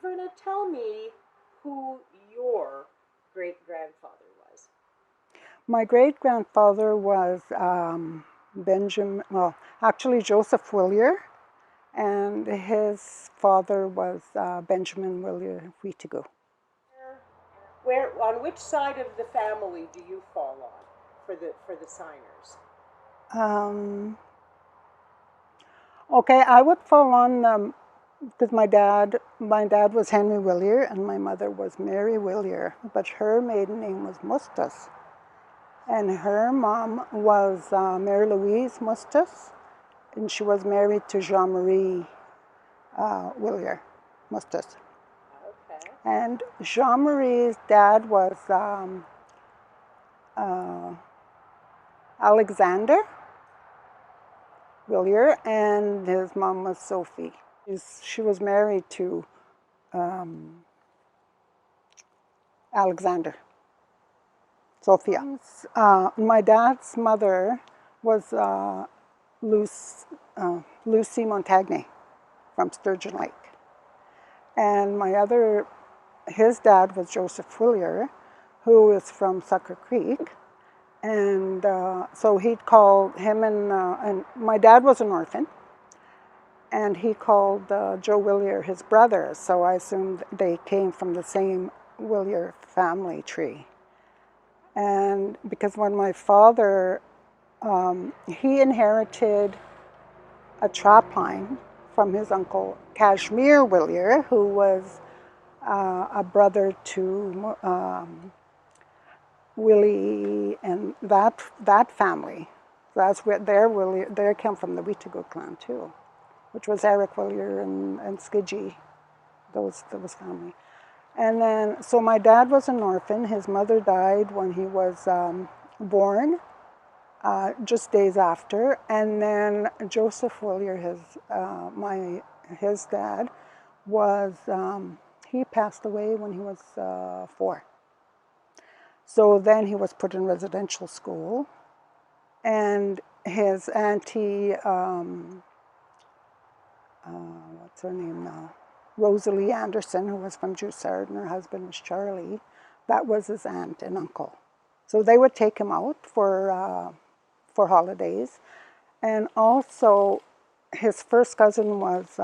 Verna, tell me who your great-grandfather was. My great-grandfather was actually Joseph Willier, and his father was Benjamin Willier-Wittigo. On which side of the family do you fall on for the signers? Okay, I would fall on because my dad was Henry Willier and my mother was Mary Willier, but her maiden name was Mustas. And her mom was Mary Louise Mustas, and she was married to Jean-Marie Willier Mustas. Okay. And Jean-Marie's dad was Alexander Willier, and his mom was Sophie. She was married to Alexander. Sophia. My dad's mother was Lucy Montagne from Sturgeon Lake. And his dad was Joseph Willier, who is from Sucker Creek. And so he'd called him, and my dad was an orphan, and he called Joe Willier his brother, so I assumed they came from the same Willier family tree. And because when my father, he inherited a trap line from his uncle Kashmir Willier, who was a brother to Willie and that family. That's where they come from, the Wittigo clan too, which was Eric Willier and Skidgy, those family. And then, so my dad was an orphan. His mother died when he was born, just days after. And then Joseph Willier, his dad, he passed away when he was 4. So then he was put in residential school. And his auntie, what's her name now? Rosalie Anderson, who was from Joussard, and her husband was Charlie. That was his aunt and uncle. So they would take him out for holidays. And also, his first cousin was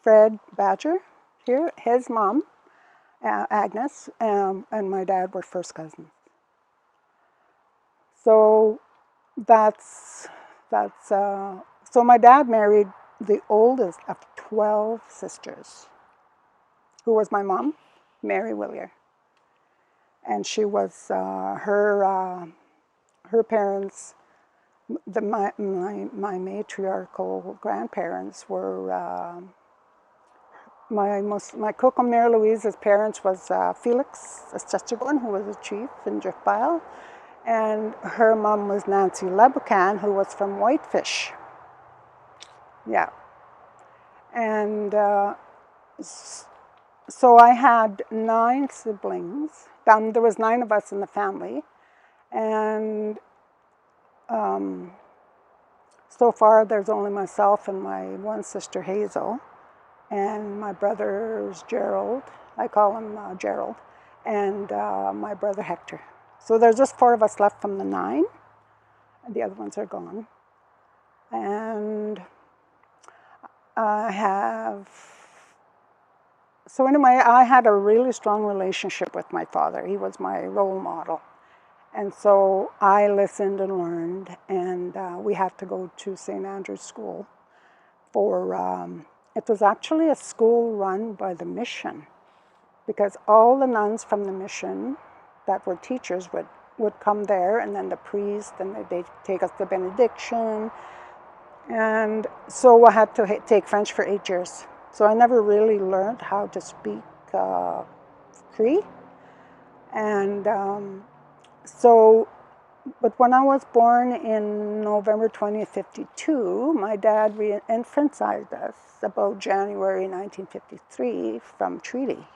Fred Badger here. His mom, Agnes, and my dad were first cousins. So so my dad married the oldest of 12 sisters, who was my mom, Mary Willier. And she was, her parents, my matriarchal grandparents were, my cook, Mary Louise's parents was Felix Esteban, who was a chief in Driftbile. And her mom was Nancy Lebucan, who was from Whitefish. Yeah. And so I had 9 siblings. There was 9 of us in the family. And so far there's only myself and my one sister Hazel. And my brother's Gerald. I call him Gerald. And my brother Hector. So there's just 4 of us left from the 9. And the other ones are gone. And so anyway, I had a really strong relationship with my father. He was my role model. And so I listened and learned, and we had to go to St. Andrew's School it was actually a school run by the mission, because all the nuns from the mission that were teachers would come there, and then the priest, and they'd take us to benediction. And so I had to take French for 8 years. So I never really learned how to speak Cree. And but when I was born in November 2052, my dad re-enfranchised us about January 1953 from treaty.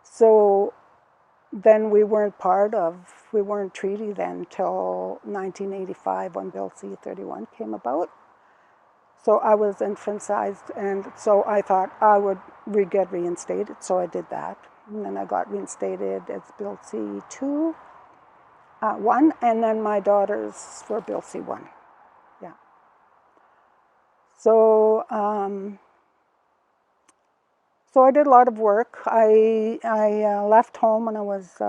So then we weren't treaty then till 1985 when Bill C-31 came about. So I was infantilized, and so I thought I would get reinstated, so I did that. And then I got reinstated as Bill C2, 1, and then my daughters were Bill C1. Yeah. So, so I did a lot of work. I left home when I was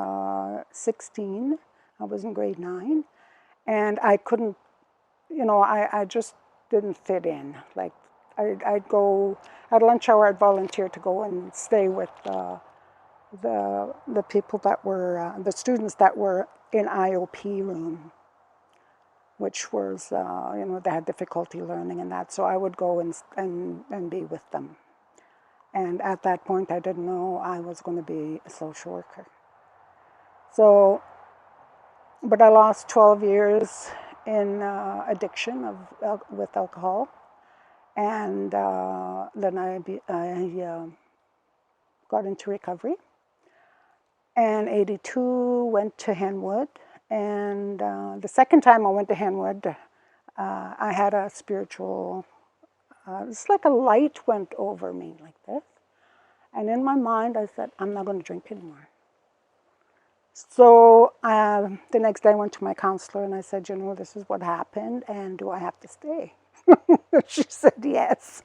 16. I was in grade 9, and I couldn't, I just didn't fit in. Like, I'd go at lunch hour. I'd volunteer to go and stay with the people that were the students that were in IOP room, which was they had difficulty learning and that. So I would go and be with them. And at that point, I didn't know I was going to be a social worker. So, but I lost 12 years in addiction with alcohol, and then I got into recovery. And 82 went to Henwood, and the second time I went to Henwood, I had a spiritual. It's like a light went over me like this. And in my mind, I said, I'm not going to drink anymore. So the next day I went to my counselor and I said, this is what happened, and do I have to stay? She said yes.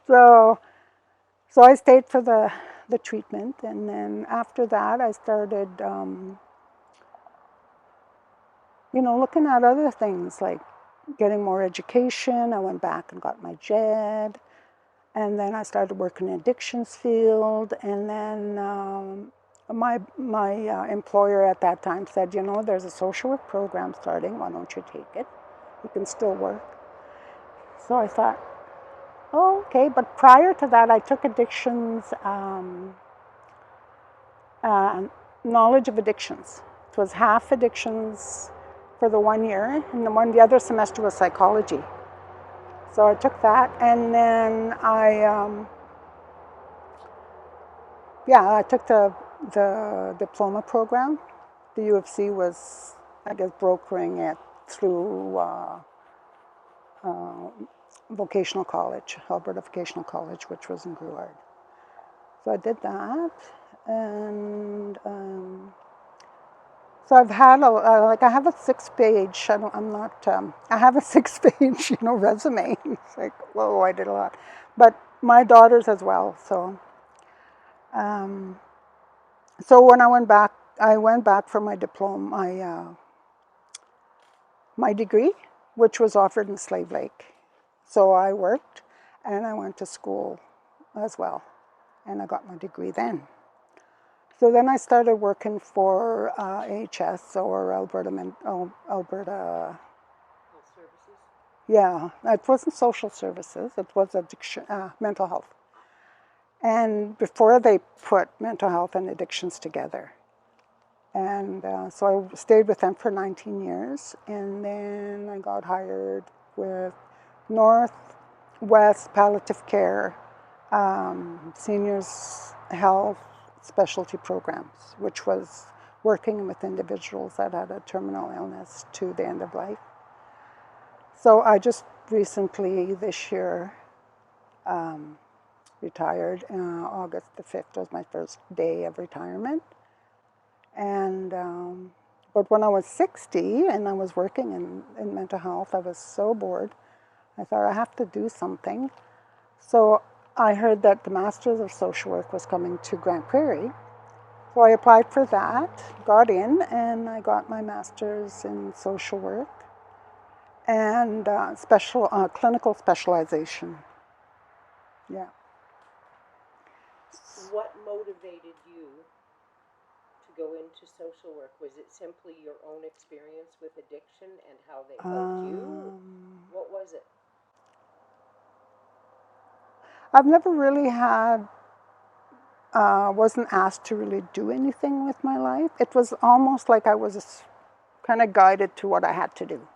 So I stayed for the treatment, and then after that I started, looking at other things, like getting more education. I went back and got my JED. And then I started working in the addictions field, and then my employer at that time said, there's a social work program starting, why don't you take it? You can still work. So I thought, oh, okay, but prior to that I took addictions, knowledge of addictions. It was half addictions for the 1 year, and the other semester was psychology. So I took that, and then I took the diploma program. The U of C was, I guess, brokering it through vocational college, Alberta Vocational College, which was in Joussard. So I did that, and so I've had I have a 6-page. I have a 6-page, resume. It's like, whoa, I did a lot, but my daughters as well. So, so when I went back for my diploma, my degree, which was offered in Slave Lake. So I worked, and I went to school as well, and I got my degree then. So then I started working for AHS, or Alberta Health services? Yeah, it wasn't social services, it was addiction, mental health. And before they put mental health and addictions together. And so I stayed with them for 19 years, and then I got hired with Northwest Palliative Care, Seniors Health Specialty Programs, which was working with individuals that had a terminal illness to the end of life. So I just recently, this year, retired. August the 5th was my first day of retirement. And but when I was 60 and I was working in mental health, I was so bored. I thought I have to do something. So I heard that the Masters of Social Work was coming to Grand Prairie. So I applied for that, got in, and I got my Master's in Social Work and clinical specialization. Yeah. What motivated you to go into social work? Was it simply your own experience with addiction and how they helped you? What was it? I've never really wasn't asked to really do anything with my life. It was almost like I was kind of guided to what I had to do.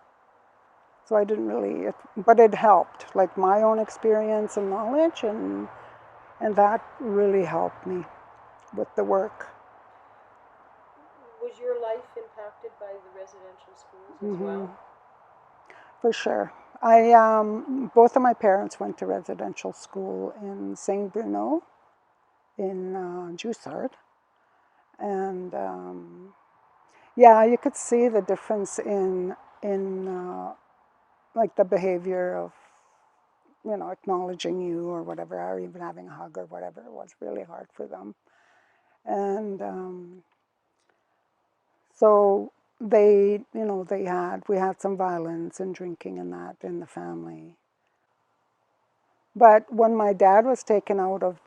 So I didn't really, but it helped, like my own experience and knowledge, and that really helped me with the work. Was your life impacted by the residential schools as well? For sure. Both of my parents went to residential school in St. Bruno in Joussard. And yeah, you could see the difference in like the behavior of, acknowledging you or whatever, or even having a hug or whatever. It was really hard for them. And so we had some violence and drinking and that in the family. But when my dad was taken out of,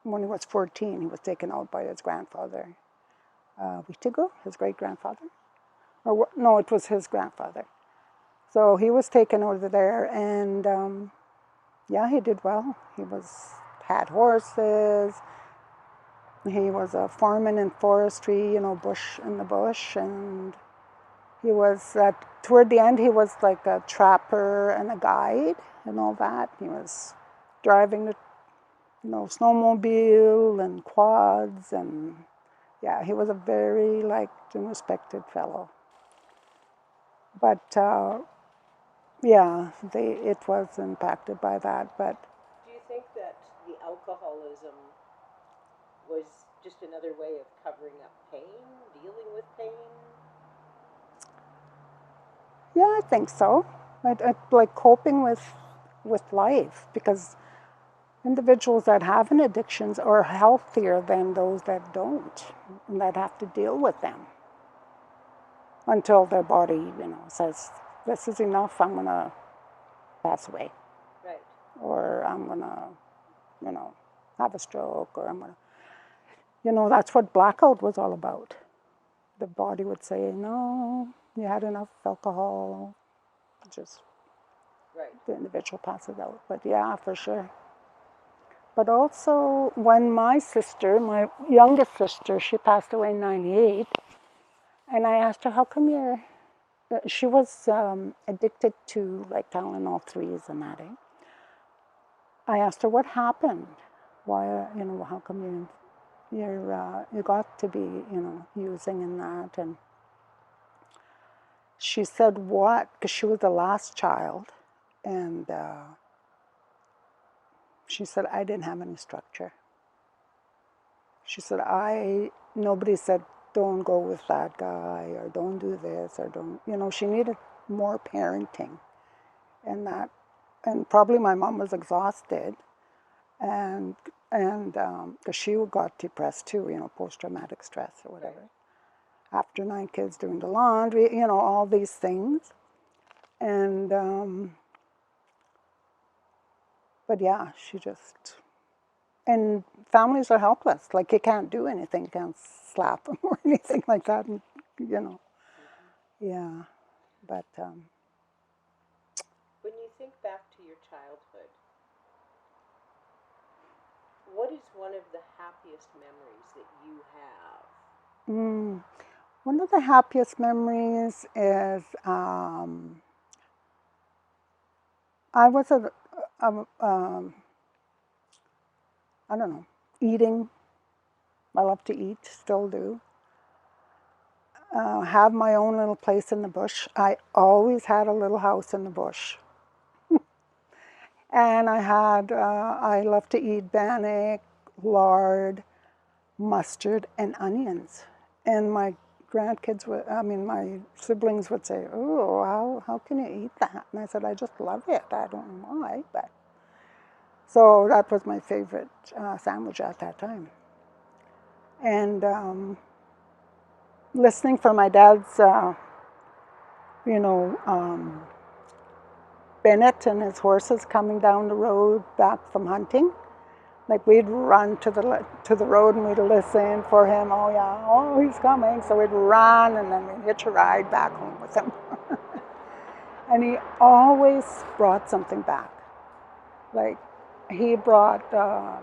when he was 14, he was taken out by his grandfather, Wittigo, his great-grandfather. No, it was his grandfather. So he was taken over there, and yeah, he did well. He had horses. He was a foreman in forestry, bush in the bush, and he was, toward the end, he was like a trapper and a guide and all that. He was driving the, snowmobile and quads, and yeah, he was a very liked and respected fellow. But yeah, it was impacted by that. But do you think that the alcoholism was just another way of covering up pain, dealing with pain? yeah, I think so. Like coping with life, because individuals that have an addictions are healthier than those that don't, and that have to deal with them until their body, says, this is enough, I'm going to pass away. Right. Or I'm going to, have a stroke, or I'm going to, that's what blackout was all about. The body would say, no, you had enough alcohol, just right. The individual passes out. But yeah, for sure. But also, when my youngest sister, she passed away in 98, and I asked her, how come she was addicted to like Tylenol 3s and that, eh? I asked her, what happened? Why, how come you got to be, using in that? And she said, what? Because she was the last child, and she said, I didn't have any structure. She said, nobody said, don't go with that guy, or don't do this, or don't, she needed more parenting. And probably my mom was exhausted, and because she got depressed too, post-traumatic stress or whatever. After 9 kids doing the laundry, all these things. And, but yeah, and families are helpless. Like, you can't do anything, you can't slap them or anything like that, and, yeah. But when you think back to your childhood, what is one of the happiest memories that you have? One of the happiest memories is I was I don't know, eating. I love to eat, still do. Have my own little place in the bush. I always had a little house in the bush. And I love to eat bannock, lard, mustard, and onions. And my my siblings would say, oh, how can you eat that? And I said, I just love it. I don't know why, but. So that was my favorite sandwich at that time. And listening for my dad's, Bennett and his horses coming down the road back from hunting. Like, we'd run to the road and we'd listen for him. Oh yeah, oh, he's coming. So we'd run, and then we'd hitch a ride back home with him. And he always brought something back. Like, he brought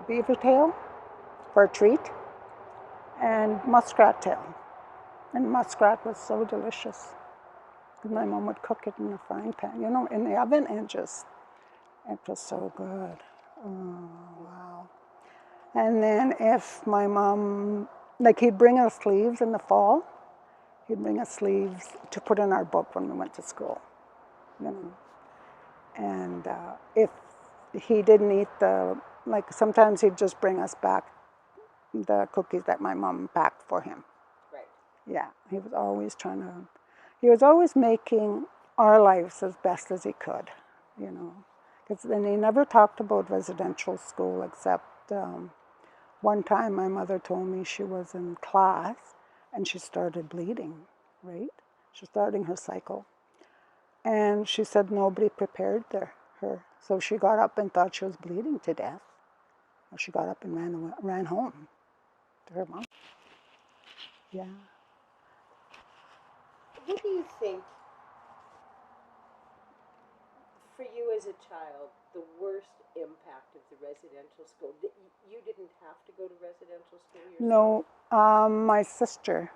beaver tail for a treat, and muskrat tail. And muskrat was so delicious. My mom would cook it in a frying pan, in the oven, and it was so good. Oh, wow. And then if my mom, like, he'd bring us sleeves in the fall. He'd bring us sleeves to put in our book when we went to school. you know. And if he didn't eat like sometimes he'd just bring us back the cookies that my mom packed for him. Right. Yeah, he was always making our lives as best as he could, you know. And he never talked about residential school except one time my mother told me she was in class and she started bleeding, right? She was starting her cycle. And she said nobody prepared her. So she got up and thought she was bleeding to death. She got up and ran home to her mom. Yeah. What do you think, for you as a child, the worst impact of the residential school? You didn't have to go to residential school yourself? No, my sister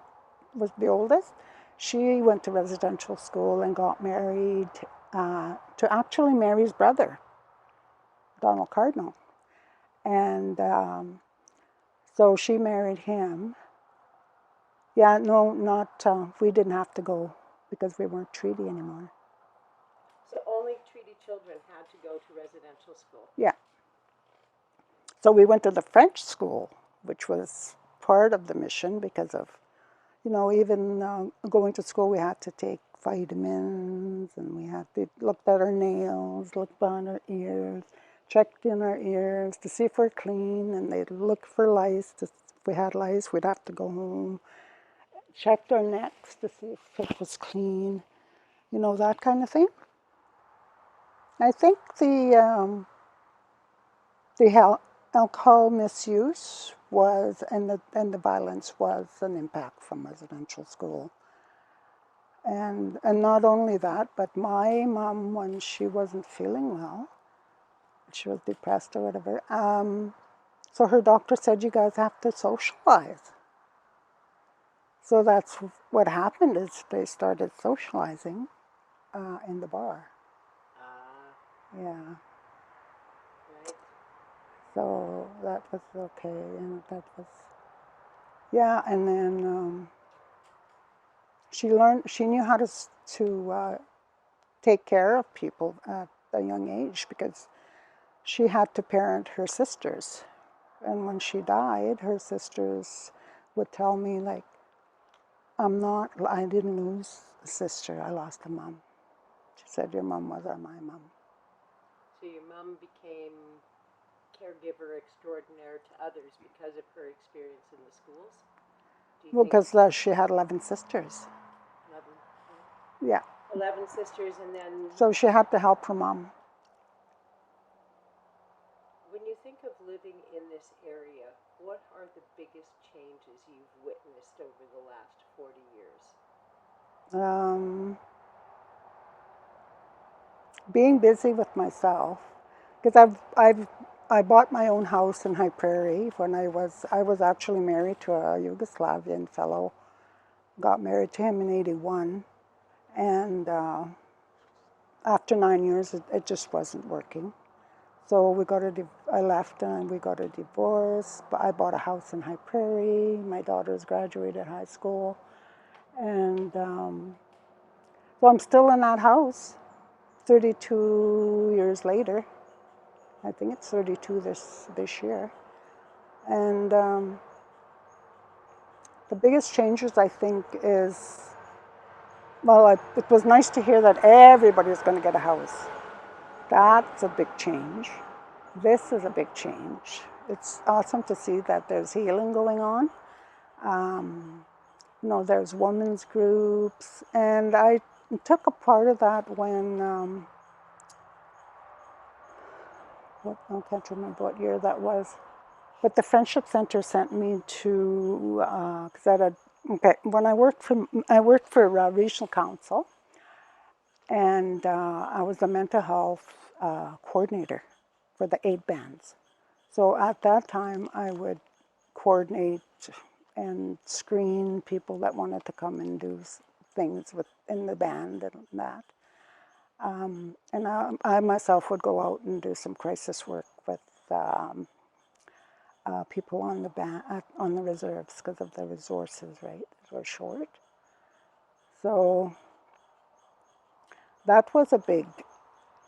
was the oldest. She went to residential school and got married to actually Mary's brother, Donald Cardinal. And so she married him. Yeah, no, not, we didn't have to go because we weren't treaty anymore. So only treaty children had to go to residential school? Yeah. So we went to the French school, which was part of the mission because of, you know, even going to school, we had to take vitamins and we had to look at our nails, look behind our ears, checked in our ears to see if we're clean, and they'd look for lice. If we had lice, we'd have to go home. Checked our necks to see if it was clean, you know, that kind of thing. I think the alcohol misuse was, and the violence was an impact from residential school. And not only that, but my mom, when she wasn't feeling well, she was depressed or whatever, so her doctor said, you guys have to socialize. So that's what happened, is they started socializing in the bar. Yeah. Right. So that was okay, and that was, yeah, and then she knew how to take care of people at a young age because she had to parent her sisters. And when she died, her sisters would tell me, like, I didn't lose a sister, I lost a mom. She said, your mom was my mom. So your mom became caregiver extraordinaire to others because of her experience in the schools? Well, because she had 11 sisters. 11, Yeah. 11 sisters, and then... So she had to help her mom. When you think of living in this area, what are the biggest changes you've witnessed over the last 40 years? Being busy with myself, because I bought my own house in High Prairie when I was actually married to a Yugoslavian fellow. Got married to him in '81, and after 9 years, it just wasn't working. So I left and we got a divorce. But I bought a house in High Prairie. My daughters graduated high school, and so I'm still in that house 32 years later. I think it's 32 this year. And the biggest changes, I think, is, well, it was nice to hear that everybody's going to get a house. That's a big change. This is a big change. It's awesome to see that there's healing going on. You know, there's women's groups, and I took a part of that when, I can't remember what year that was, but the Friendship Center sent me to, when I worked for Regional Council, and I was the mental health coordinator for the 8 bands. So at that time, I would coordinate and screen people that wanted to come and do things in the band and that. And I myself would go out and do some crisis work with people on the on the reserves because of the resources, right? They were short. So that was a big,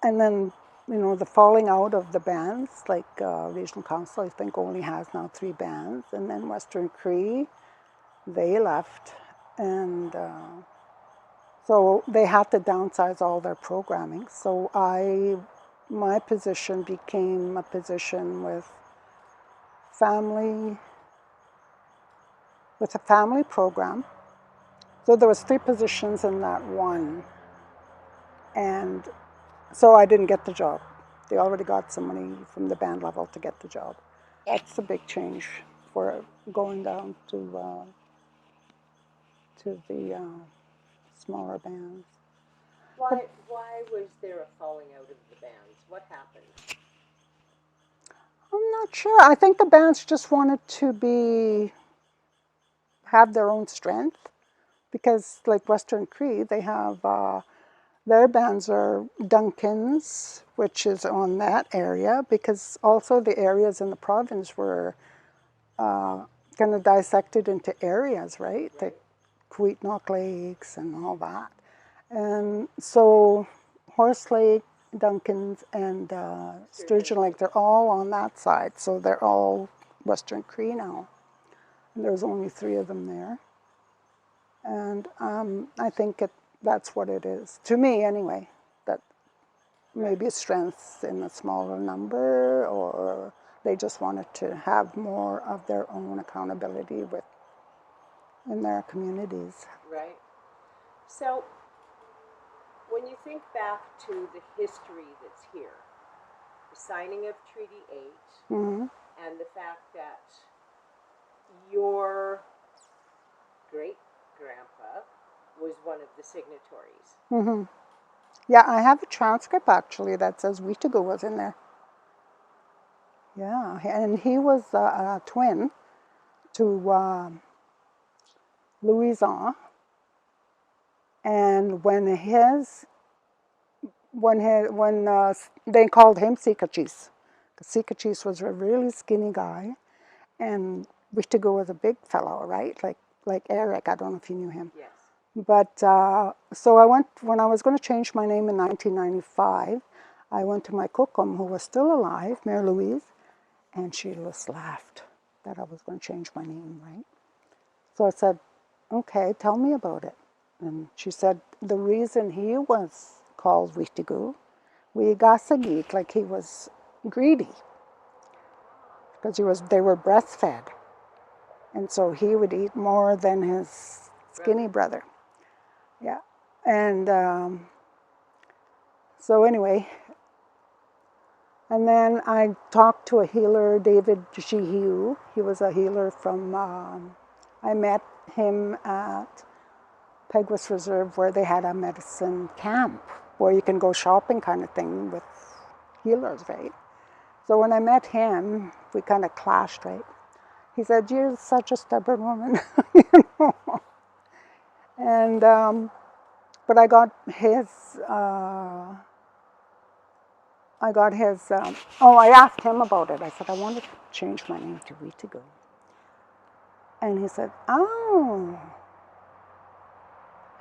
and then, the falling out of the bands, like Regional Council, I think only has now 3 bands, and then Western Cree, they left, and so they had to downsize all their programming. So my position became a position with a family program. So there was 3 positions in that one, and so I didn't get the job. They already got somebody from the band level to get the job. That's a big change for going down to the smaller bands. Why was there a falling out of the bands? What happened? I'm not sure. I think the bands just wanted to have their own strength, because like Western Cree, they have their bands are Duncan's, which is on that area, because also the areas in the province were kind of dissected into areas, right? The Queetnock Lakes and all that. And so Horse Lake, Duncan's, and Sturgeon Lake, they're all on that side. So they're all Western Cree now. And there's only 3 of them there. And I think that's what it is. To me, anyway, that maybe strength in a smaller number, or they just wanted to have more of their own accountability in their communities. Right. So, when you think back to the history that's here, the signing of Treaty 8, and the fact that your great-grandpa was one of the signatories. Yeah, I have a transcript actually that says Wittigo was in there. Yeah, and he was a twin to Louison, and when they called him Sikachis, because Sikachis was a really skinny guy, and Wittigo was a big fellow, right? Like Eric. I don't know if you knew him. Yes. But so when I was going to change my name in 1995, I went to my kokum, who was still alive, Mère Louise, and she just laughed that I was going to change my name, right? So I said, okay, tell me about it. And she said, the reason he was called Wittigo, Wigasagit, like he was greedy, because they were breastfed. And so he would eat more than his skinny brother. Yeah. And so anyway, and then I talked to a healer, David Jihiu. He was a healer from, I met him at Peguis Reserve, where they had a medicine camp where you can go shopping kind of thing with healers, right? So when I met him, we kind of clashed, right? He said, "You're such a stubborn woman," you know. And but I got his. I asked him about it. I said, I want to change my name to Wittigo. And he said, "Oh,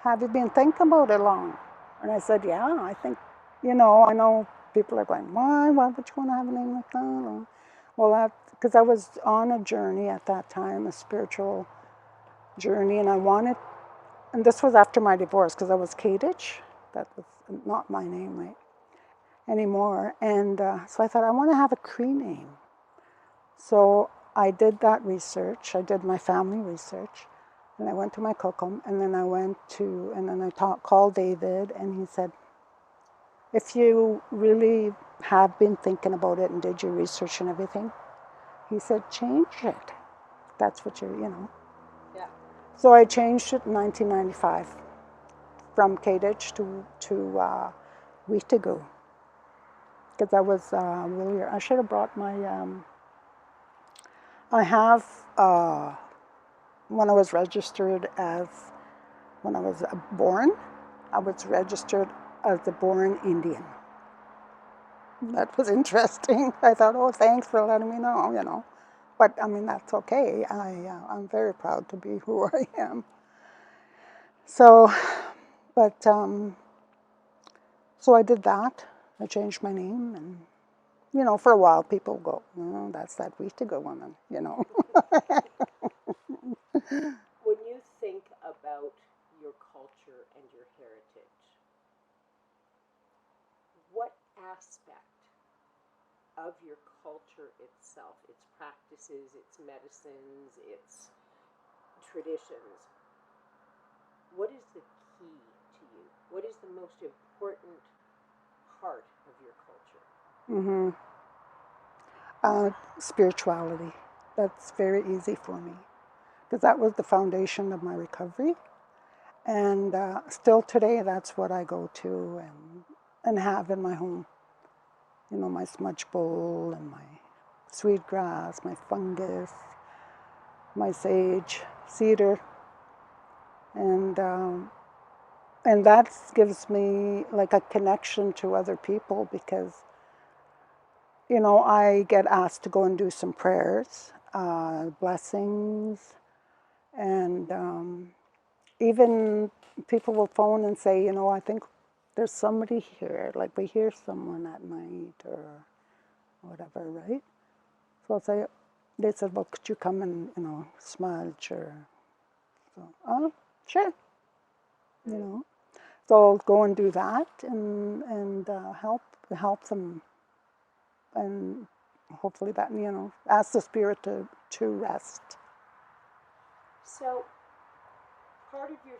have you been thinking about it long?" And I said, "Yeah, I think, I know people are going, why would you want to have a name like that?" Well, because I was on a journey at that time, a spiritual journey, and and this was after my divorce, because I was Kadich. That was not my name, right, anymore. And so I thought, I want to have a Cree name. So I did that research. I did my family research, and I went to my kokum, and then I called David, and he said, if you really have been thinking about it and did your research and everything, he said, change it. That's what Yeah. So I changed it in 1995 from Kadich to Wittigo, because I was Willier. I should have brought my, I have, when I was born, I was registered as a born Indian. That was interesting. I thought, oh, thanks for letting me know, But, I mean, that's okay. I'm very proud to be who I am. So, but So I did that. I changed my name, and you know, for a while people go, "Oh, that's that Wittigo woman," you know. When you think about your culture and your heritage, what aspect of your culture itself, its practices, its medicines, its traditions, what is the key to you? What is the most important part of your culture? Mm-hmm. Spirituality. That's very easy for me because that was the foundation of my recovery. And still today, that's what I go to and have in my home. You know, my smudge bowl and my sweetgrass, my fungus, my sage, cedar, and that gives me like a connection to other people because, you know, I get asked to go and do some prayers, blessings, and even people will phone and say, you know, I think there's somebody here, like we hear someone at night or whatever, right? So I'll say, they said, well, could you come and, you know, smudge or, so, oh, sure, you know. So I'll go and do that and help them, and hopefully that, you know, ask the spirit to rest. So, part of your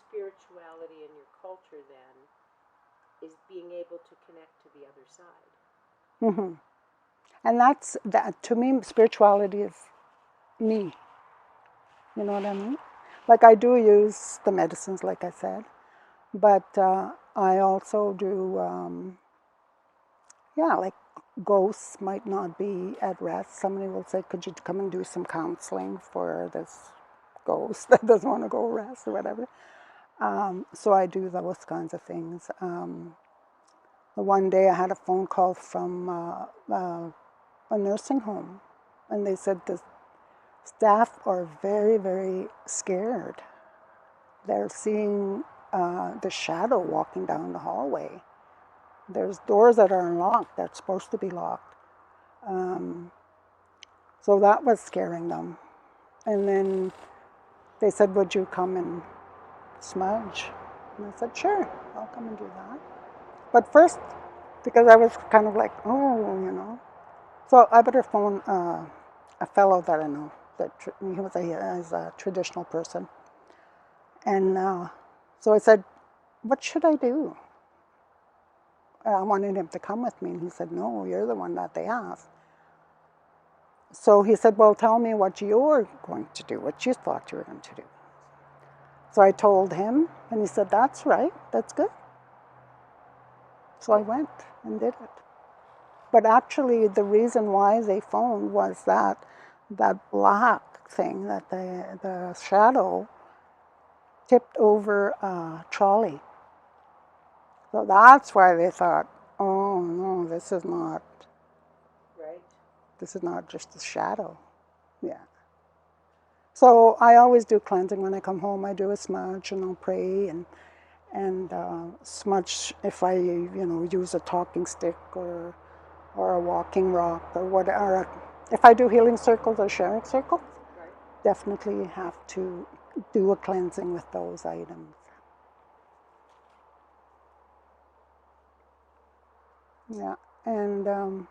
spirituality and your culture then is being able to connect to the other side. Mm-hmm. And that's that to me. Spirituality is me. You know what I mean? Like I do use the medicines, like I said, but I also do. Yeah, like ghosts might not be at rest. Somebody will say, "Could you come and do some counseling for this ghost that doesn't want to go rest or whatever?" So I do those kinds of things. The one day I had a phone call from a nursing home, and they said the staff are very, very scared. They're seeing the shadow walking down the hallway. There's doors that are unlocked that's supposed to be locked. So that was scaring them. And then they said, would you come and smudge? And I said, sure, I'll come and do that. But first, because I was kind of like, oh, you know. So I better phone a fellow that I know. That he was a traditional person. And so I said, what should I do? I wanted him to come with me. And he said, no, you're the one that they asked. So he said, well, tell me what you're going to do, what you thought you were going to do. So I told him, and he said, that's right, that's good. So I went and did it. But actually, the reason why they phoned was that black thing, that the shadow tipped over a trolley. So that's why they thought, oh no, this is not Right. This is not just a shadow. Yeah. So I always do cleansing when I come home. I do a smudge and I'll pray and smudge if I use a talking stick or a walking rock or whatever. If I do healing circles or sharing circles, Right. definitely have to do a cleansing with those items. Yeah, and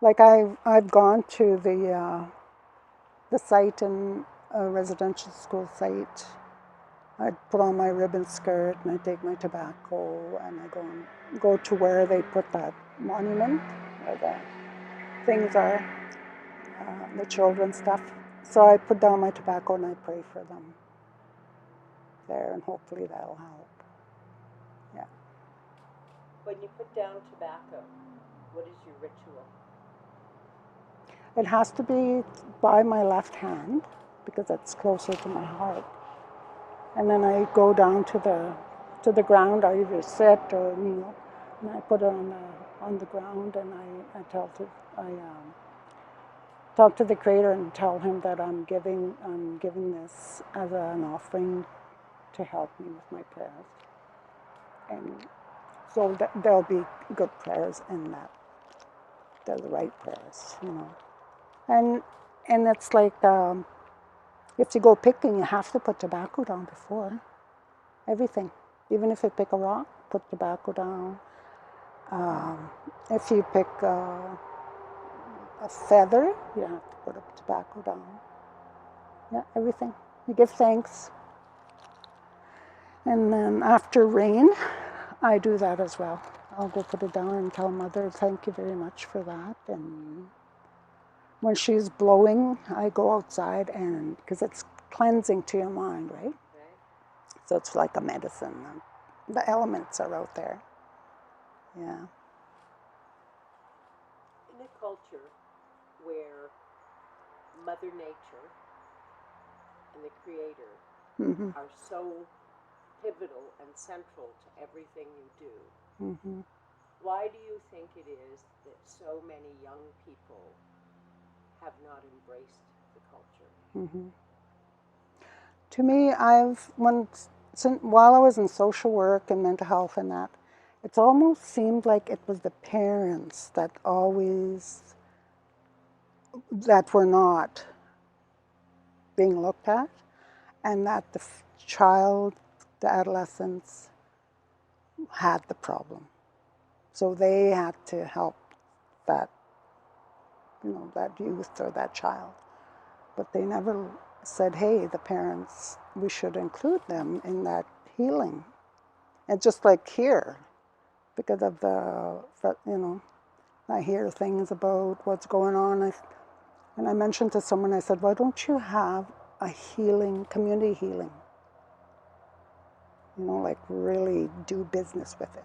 like I've gone to the site in a residential school site. I put on my ribbon skirt and I take my tobacco and I go to where they put that monument where the things are, the children's stuff. So I put down my tobacco and I pray for them there, and hopefully that'll help. Yeah. When you put down tobacco, what is your ritual? It has to be by my left hand because it's closer to my heart. And then I go down to the ground. I either sit or kneel, and I put it on the ground, and I talk to the Creator and tell him that I'm giving this as an offering to help me with my prayers. And so there'll be good prayers in that. They're the right prayers, you know. And it's like if you go picking, you have to put tobacco down before everything. Even if you pick a rock, put tobacco down. If you pick a feather, you have to put tobacco down. Yeah, everything. You give thanks. And then after rain, I do that as well. I'll go put it down and tell Mother, thank you very much for that. And when she's blowing, I go outside, and because it's cleansing to your mind, right? So it's like a medicine. The elements are out there. Yeah. In a culture where Mother Nature and the Creator are so pivotal and central to everything you do, why do you think it is that so many young people have not embraced the culture? To me, while I was in social work and mental health and that, it's almost seemed like it was the parents that were not being looked at, and that the child, the adolescents, had the problem. So they had to help that, that youth or that child. But they never said, hey, the parents, we should include them in that healing. And just like here, because of I hear things about what's going on. And I mentioned to someone, I said, why don't you have a community healing? Like really do business with it.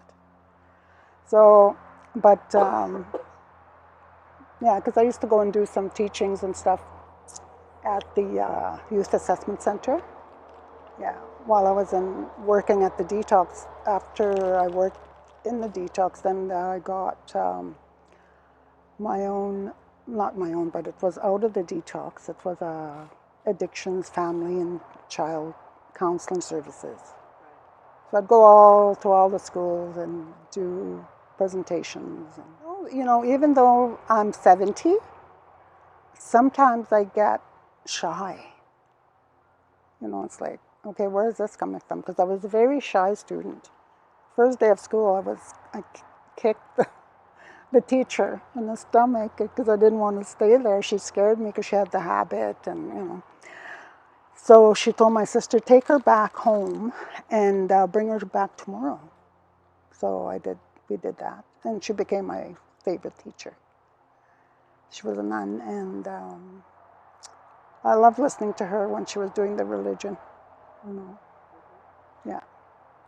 So, but, yeah, because I used to go and do some teachings and stuff at the Youth Assessment Center. Yeah, while I was working at the detox. After I worked in the detox, then I got my own, not my own, but it was out of the detox. It was addictions, family, and child counseling services. So I'd go to all the schools and do presentations. And, even though I'm 70, sometimes I get shy. It's like, okay, where is this coming from? Because I was a very shy student. First day of school, I kicked the teacher in the stomach because I didn't want to stay there. She scared me because she had the habit, and So she told my sister, take her back home and bring her back tomorrow. So we did that, and she became my favorite teacher. She was a nun, and I loved listening to her when she was doing the religion. Yeah.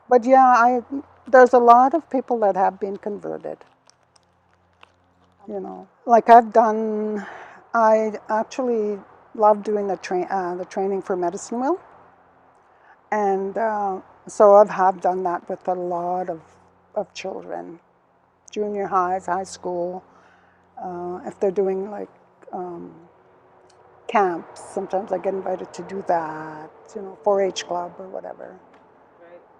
But yeah, there's a lot of people that have been converted. Like I actually love doing the training for medicine wheel. And so I have done that with a lot of children, junior highs, high school. If they're doing like camps, sometimes I get invited to do that, 4-H club or whatever.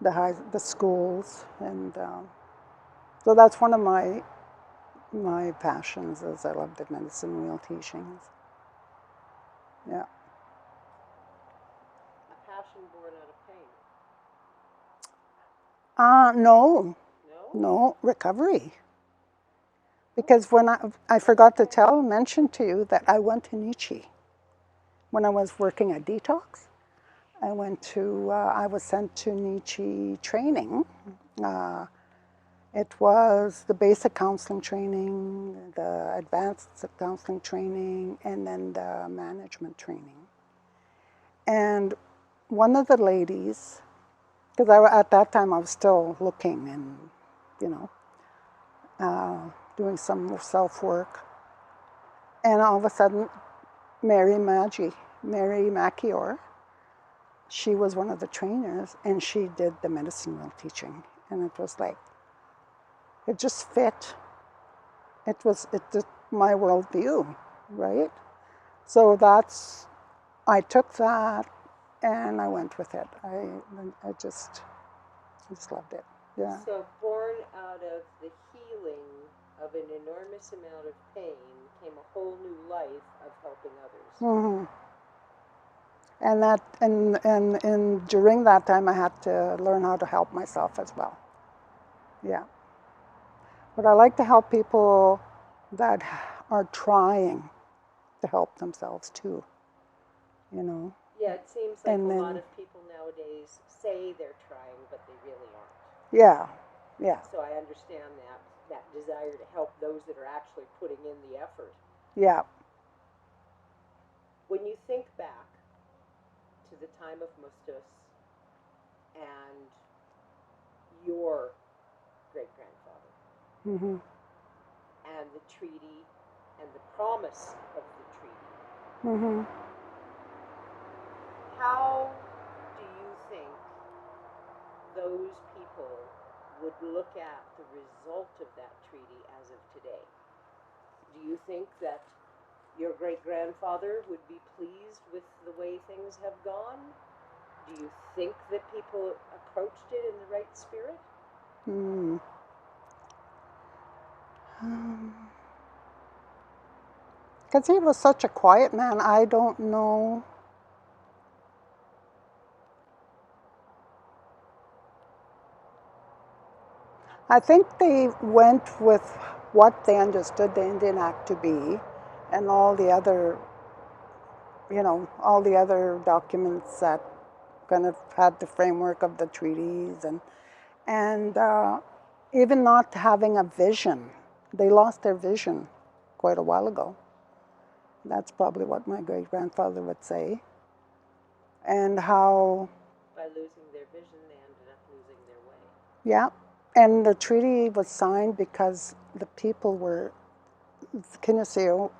Right. The schools, and so that's one of my passions. Is I love the medicine wheel teachings. Yeah. A passion born out of pain? No. No, recovery. Because when I forgot to mention to you that I went to Nietzsche when I was working at Detox. I was sent to Nietzsche training. It was the basic counseling training, the advanced counseling training, and then the management training. And one of the ladies, because at that time I was still looking and, doing some self-work. And all of a sudden, Mary Macior, she was one of the trainers, and she did the medicine wheel teaching. And it was like, it just fit. It just my worldview, right? So I took that and I went with it. I just loved it. Yeah. So born out of the healing of an enormous amount of pain came a whole new life of helping others. Mm-hmm. And during that time, I had to learn how to help myself as well. Yeah. But I like to help people that are trying to help themselves too, you know. Yeah, it seems like And a lot then, of people nowadays say they're trying, but they really aren't. yeah, yeah, So I understand that desire to help those that are actually putting in the effort. yeah. When you think back to the time of Mustus and your great grandfather Mm-hmm. and the treaty and the promise of the treaty, Mm-hmm. how do you think those people would look at the result of that treaty as of today? Do you think that your great grandfather would be pleased with the way things have gone? Do you think that people approached it in the right spirit? Mm. Because he was such a quiet man, I don't know. I think they went with what they understood the Indian Act to be and all the other, all the other documents that kind of had the framework of the treaties and even not having a vision. They lost their vision quite a while ago. That's probably what my great grandfather would say. And how, By losing their vision, they ended up losing their way. yeah, and the treaty was signed because the people were, Kinisio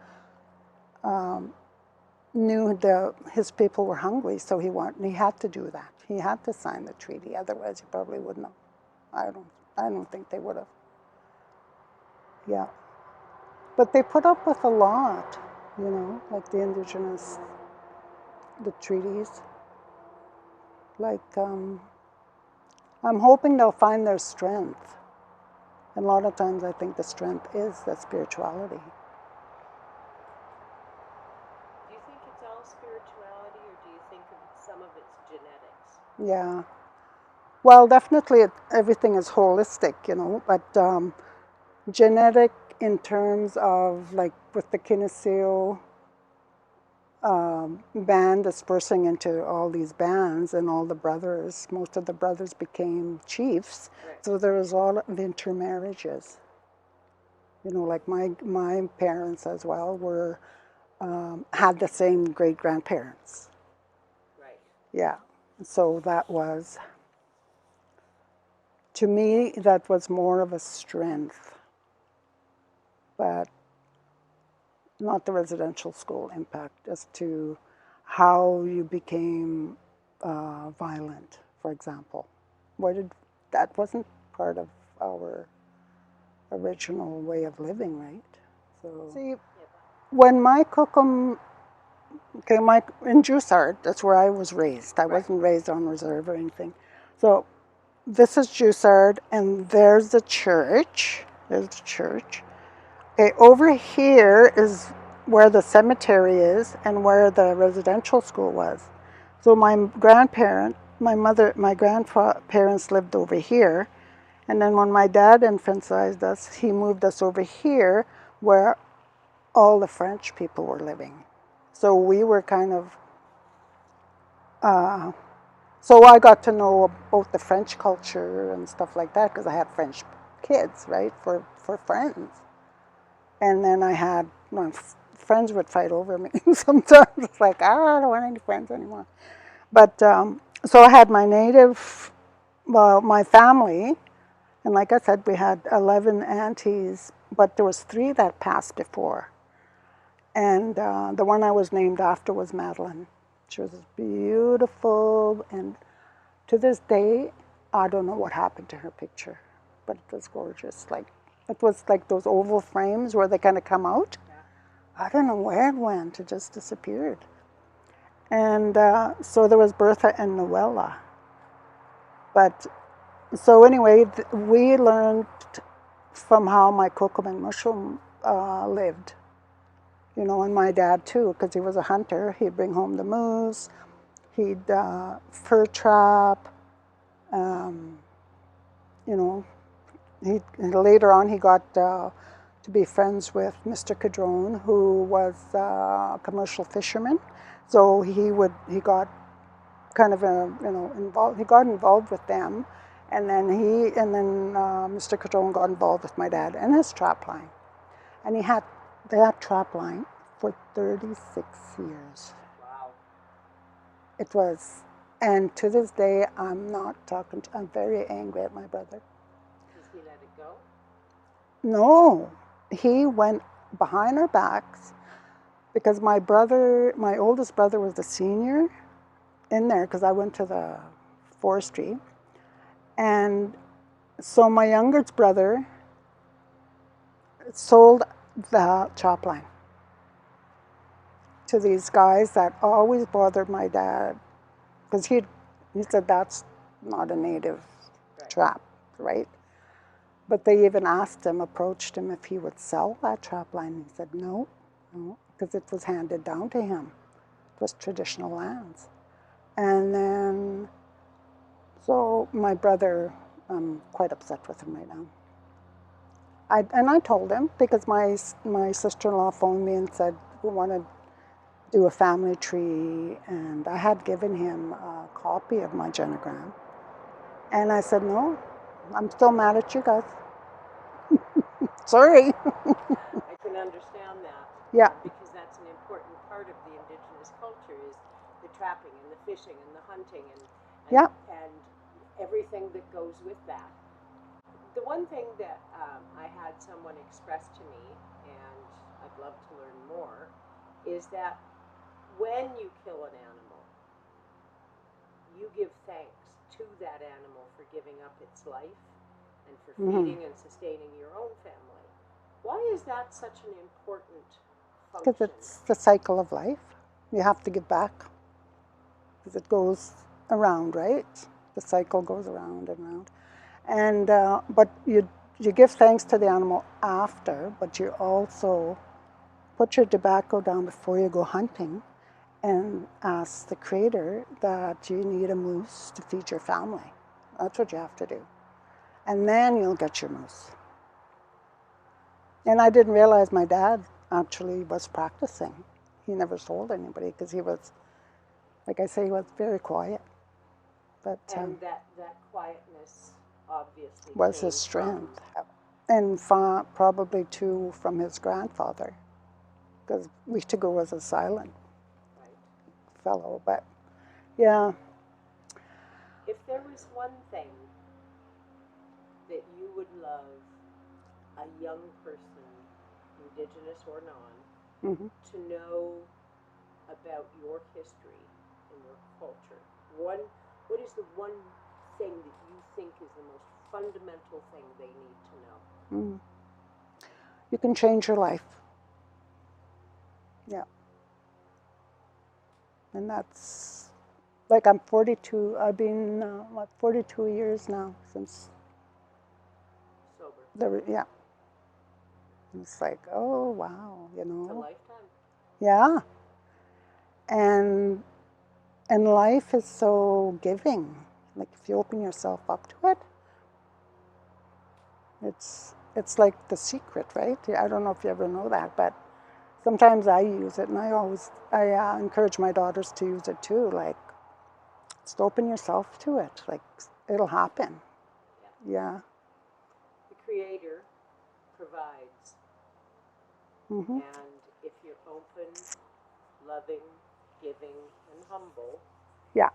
knew his people were hungry, so he had to do that. He had to sign the treaty, otherwise he probably wouldn't have. I don't think they would have. Yeah. But they put up with a lot, like the indigenous, the treaties. Like, I'm hoping they'll find their strength. And a lot of times I think the strength is the spirituality. Do you think it's all spirituality, or do you think some of it's genetics? Yeah. Well, definitely everything is holistic, but genetic in terms of like with the Kinisio band dispersing into all these bands and all the brothers, most of the brothers became chiefs. Right. So there was all of intermarriages. Like my parents as well were had the same great grandparents. Right. Yeah. So that was, to me, that was more of a strength, but not the residential school impact as to how you became violent, for example. That wasn't part of our original way of living, right? So, see, when my cookum, okay, in Joussard, that's where I was raised. I wasn't raised on reserve or anything. So this is Joussard, and there's the church. There's the church. Okay, over here is where the cemetery is and where the residential school was. So my grandparents lived over here. And then when my dad infantilized us, he moved us over here where all the French people were living. So we were kind of, so I got to know about the French culture and stuff like that because I had French kids, right, for friends. And then I had, my friends would fight over me sometimes. It's like, I don't want any friends anymore. But so I had my family, and like I said, we had 11 aunties, but there was 3 that passed before. And the one I was named after was Madeline. She was beautiful, and to this day, I don't know what happened to her picture, but it was gorgeous. Like, it was like those oval frames where they kind of come out. I don't know where it went. It just disappeared. And so there was Bertha and Noella. But So anyway, we learned from how my Kokoman mushroom lived, you know, and my dad too, because he was a hunter. He'd bring home the moose, he'd fur trap, um, you know. Later on he got to be friends with Mr. Cadrone, who was a commercial fisherman. So he got kind of involved. He got involved with them, and then Mr. Cadrone got involved with my dad and his trap line, and they had trap line for 36 years. Wow. It was, and to this day I'm very angry at my brother. Does he let it go? No, he went behind our backs because my oldest brother was the senior in there because I went to the forestry. And so my youngest brother sold the chop line to these guys that always bothered my dad because he said that's not a native trap, right? But they even approached him if he would sell that trap line. He said no, because it was handed down to him. It was traditional lands. And then, so my brother, I'm quite upset with him right now. I told him, because my sister-in-law phoned me and said, we want to do a family tree, and I had given him a copy of my genogram. And I said, no, I'm still mad at you guys. Sorry. I can understand that. Yeah. Because that's an important part of the Indigenous culture is the trapping and the fishing and the hunting and everything that goes with that. The one thing that I had someone express to me, and I'd love to learn more, is that when you kill an animal, you give thanks to that animal for giving up its life and for feeding and sustaining your own family. Why is that such an important function? Because it's the cycle of life. You have to give back because it goes around, right? The cycle goes around and around. And but you give thanks to the animal after, but you also put your tobacco down before you go hunting and ask the Creator that you need a moose to feed your family. That's what you have to do. And then you'll get your moose. And I didn't realize my dad actually was practicing. He never sold anybody because he was, like I say, he was very quiet. But and that quietness obviously was his strength. And probably too from his grandfather, because Wittigo was a silent fellow. But yeah. If there was one thing that you would love a young person, Indigenous or non, to know about your history and your culture, what is the one thing that you think is the most fundamental thing they need to know? You can change your life. Yeah. And that's, like, I'm 42. I've been, 42 years now since. Sober. Yeah. It's like, oh, wow, you know. It's a lifetime. Yeah. And life is so giving. Like, if you open yourself up to it, it's like the secret, right? I don't know if you ever know that, but sometimes I use it, and I encourage my daughters to use it too. Like, just open yourself to it. Like, it'll happen. Yeah. The Creator provides. And if you're open, loving, giving, and humble, yeah,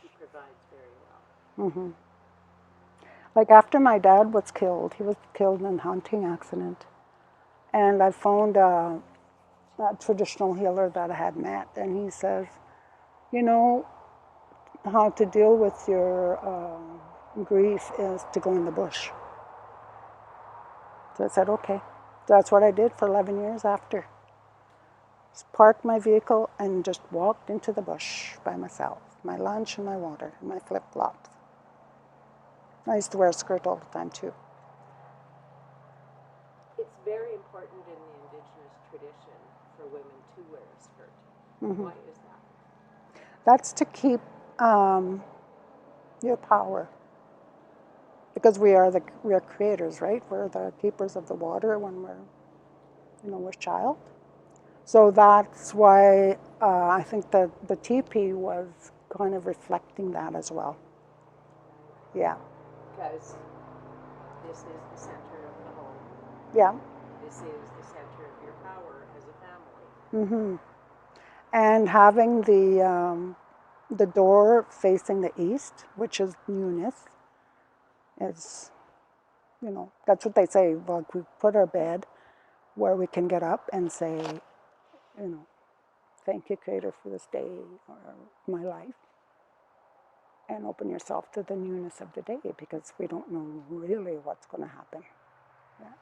He provides very well. Like, after my dad was killed, he was killed in a hunting accident. And I phoned a traditional healer that I had met, and he says, you know, how to deal with your grief is to go in the bush. So I said, okay. That's what I did for 11 years after. Just parked my vehicle and just walked into the bush by myself. My lunch and my water and my flip-flops. I used to wear a skirt all the time too. It's very important in the Indigenous tradition for women to wear a skirt. Mm-hmm. Why is that? That's to keep your power, because we are creators, right? We're the keepers of the water when we're child. So that's why I think that the teepee was kind of reflecting that as well. Yeah, Because this is the center of the home. yeah. This is the center of your power as a family. Mm-hmm. And having the door facing the east, which is newness, is, that's what they say. Like, we put our bed where we can get up and say, thank you, Creator, for this day or my life, and open yourself to the newness of the day, because we don't know really what's going to happen. Yeah.